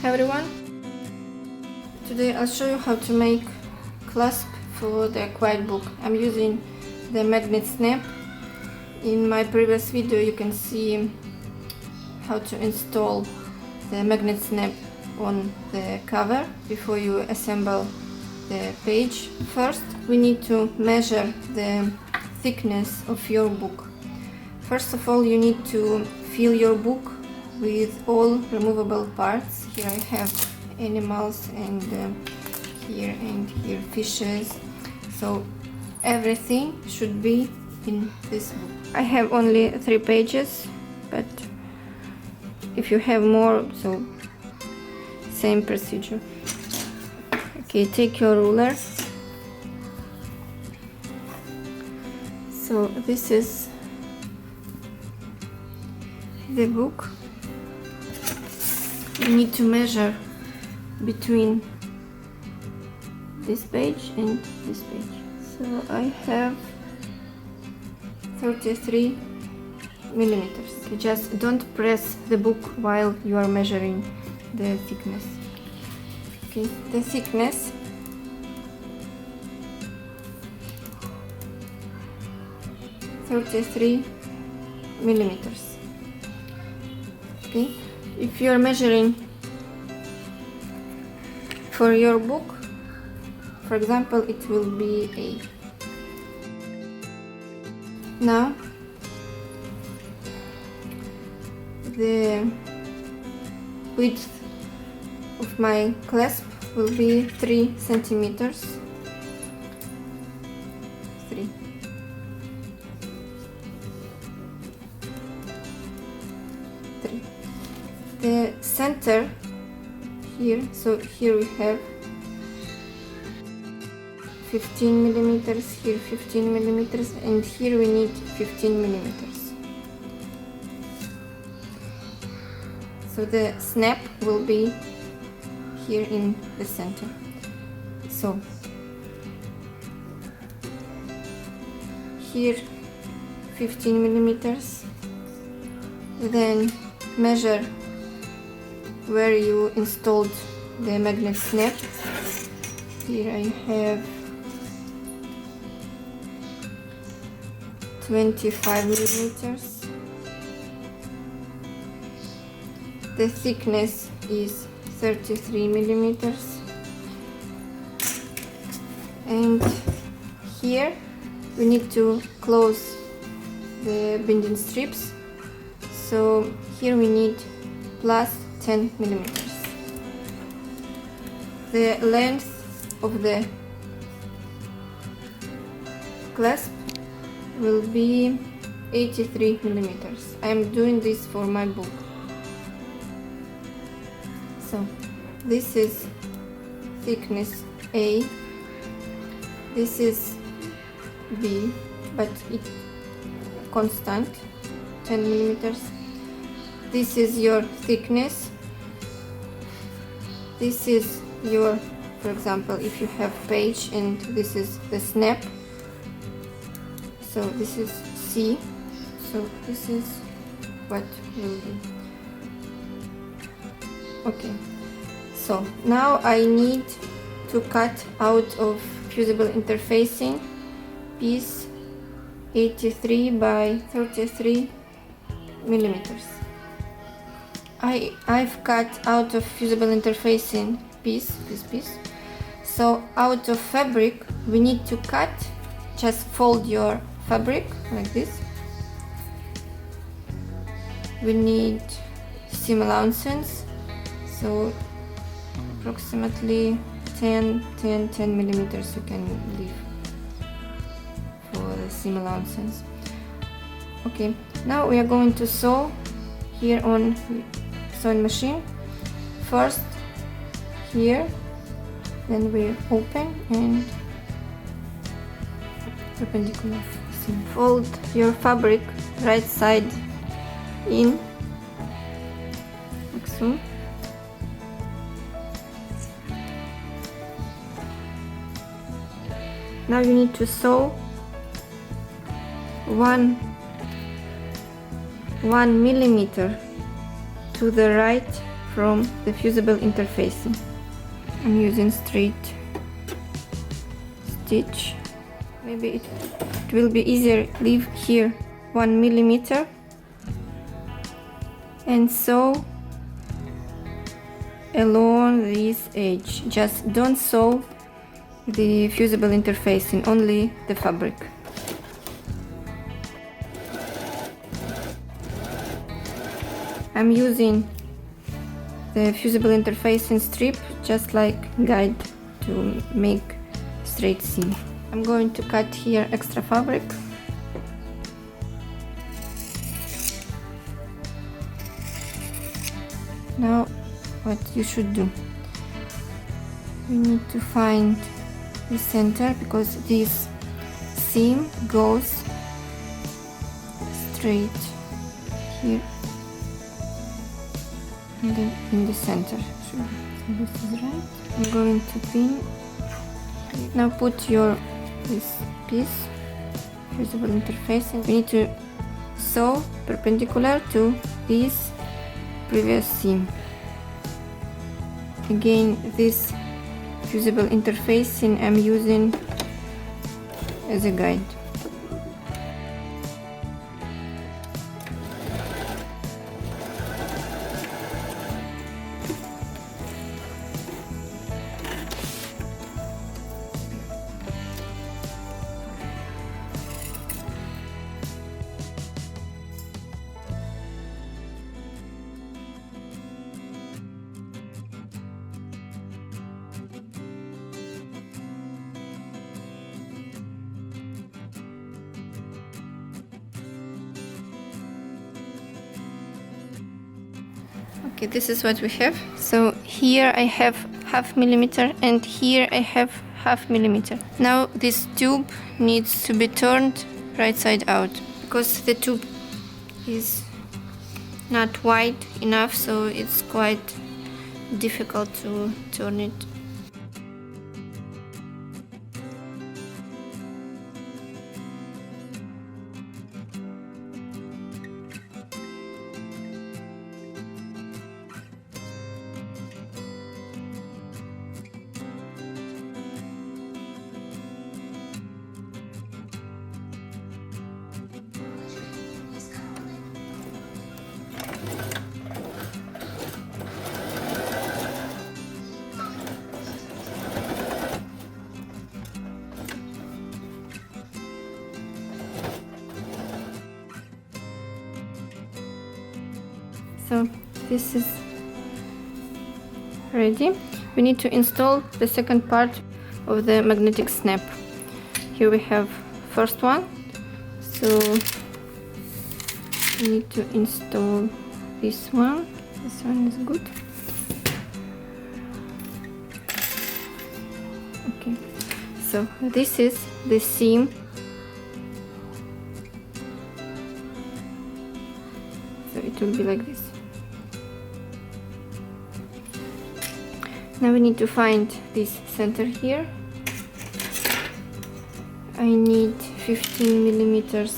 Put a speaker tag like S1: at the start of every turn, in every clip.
S1: Hi everyone! Today I'll show you how to make clasp for the quiet book. I'm using the magnet snap. In my previous video you can see how to install the magnet snap on the cover before you assemble the page. First we need to measure the thickness of your book. First of all, you need to fill your book with all removable parts. Here I have animals and here fishes. So everything should be in this book. I have only 3 pages, but if you have more, so same procedure. Okay, take your ruler. So this is the book. You need to measure between this page and this page. So I have 33 millimeters. Okay, just don't press the book while you are measuring the thickness. Okay, the thickness millimeters. Okay, if you are measuring for your book, for example, it will be 8. Now the width of my clasp will be 3 centimeters. 3. The center here, so here we have 15 millimeters, here 15 millimeters, and here we need 15 millimeters. So the snap will be here in the center. So here 15 millimeters, then measure where you installed the magnet snap. Here I have 25 millimeters. The thickness is 33 millimeters. And here we need to close the binding strips. So here we need plus 10 millimeters. The length of the clasp will be 83 millimeters. I am doing this for my book. So this is thickness A, this is B, but it's constant, 10 millimeters. This is your thickness. This is your, for example, if you have page and this is the snap. So this is C. So this is what will be. Okay. So now I need to cut out of fusible interfacing piece 83 by 33 millimeters. I've cut out of fusible interfacing piece, this piece. So out of fabric we need to cut, just fold your fabric like this. We need seam allowances, so approximately 10 millimeters you can leave for the seam allowances. Okay, now we are going to sew here on sewing machine. First here, then we open and perpendicular. Fold your fabric right side in, like so. Now you need to sew 1 millimeter to the right from the fusible interfacing. I'm using straight stitch. Maybe it will be easier. Leave here 1 millimeter and sew along this edge. Just don't sew the fusible interfacing, only the fabric. I'm using the fusible interfacing strip just like guide to make straight seam. I'm going to cut here extra fabric. Now what you should do, you need to find the center, because this seam goes straight here and then in the center. So this is right. I'm going to pin. Now put this piece, fusible interfacing. We need to sew perpendicular to this previous seam. Again, this fusible interfacing I'm using as a guide. Okay, this is what we have. So here I have 0.5 millimeter and here I have 0.5 millimeter. Now this tube needs to be turned right side out because the tube is not wide enough, so it's quite difficult to turn it. So this is ready. We need to install the second part of the magnetic snap. Here we have first one. So we need to install this one. This one is good. Okay. So this is the seam. So it will be like this. Now we need to find this center here. I need 15 millimeters.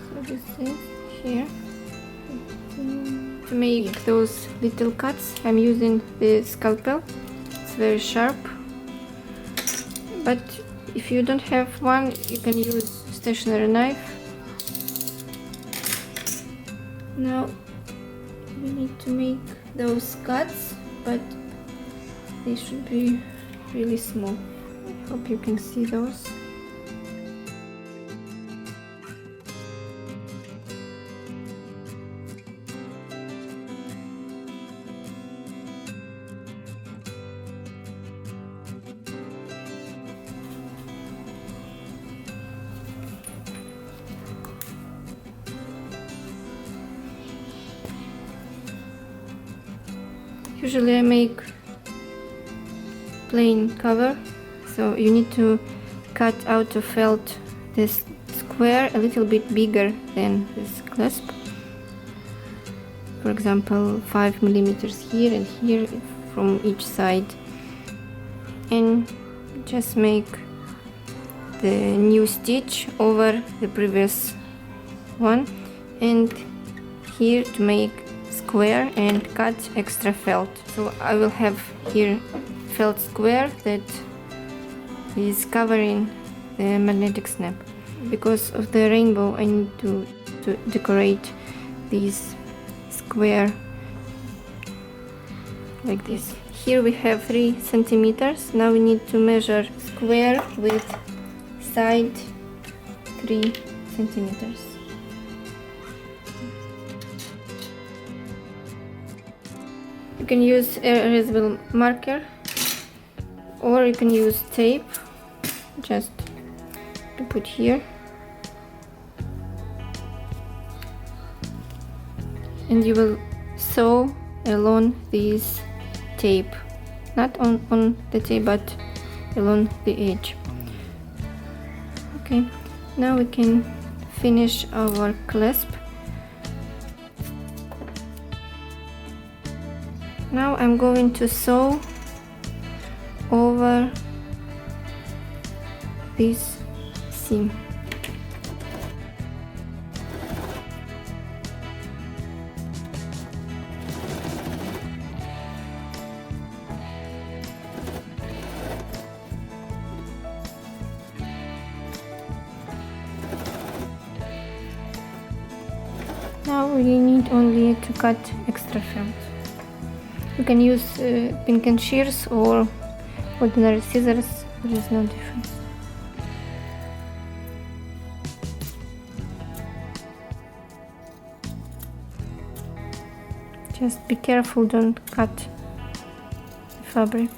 S1: So this is here. To make those little cuts, I'm using the scalpel. It's very sharp. But if you don't have one, you can use stationary knife. Now we need to make those cuts, but they should be really small. I hope you can see those. Usually I make plain cover, so you need to cut out of felt this square a little bit bigger than this clasp. For example, 5 millimeters here and here from each side, and just make the new stitch over the previous one, and here to make square and cut extra felt. So I will have here felt square that is covering the magnetic snap. Because of the rainbow, I need to decorate this square like this. Here we have 3 centimeters. Now we need to measure square with side 3 centimeters. You can use erasable marker or you can use tape just to put here, and you will sew along this tape, not on the tape but along the edge. Okay, now we can finish our clasp. Now I'm going to sew over this seam. Now we need only to cut extra felt. You can use pin and shears or ordinary scissors, there is no difference. Just be careful, don't cut the fabric.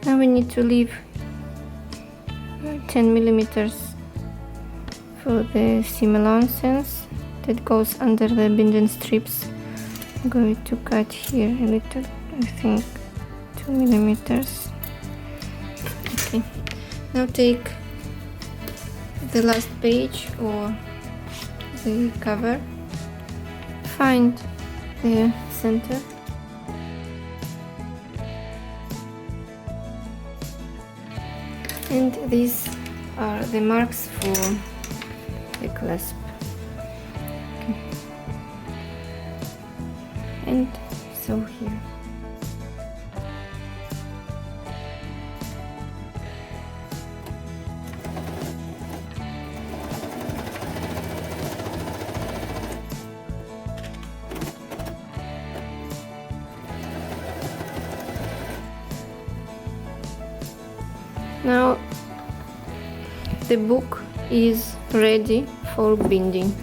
S1: Now we need to leave 10 millimeters for the seam allowances that goes under the binding strips. I'm going to cut here a little, I think 2 millimeters. Okay, now take the last page or the cover, find the center, and these are the marks for the clasp. Okay. And sew here. Now the book is ready for binding.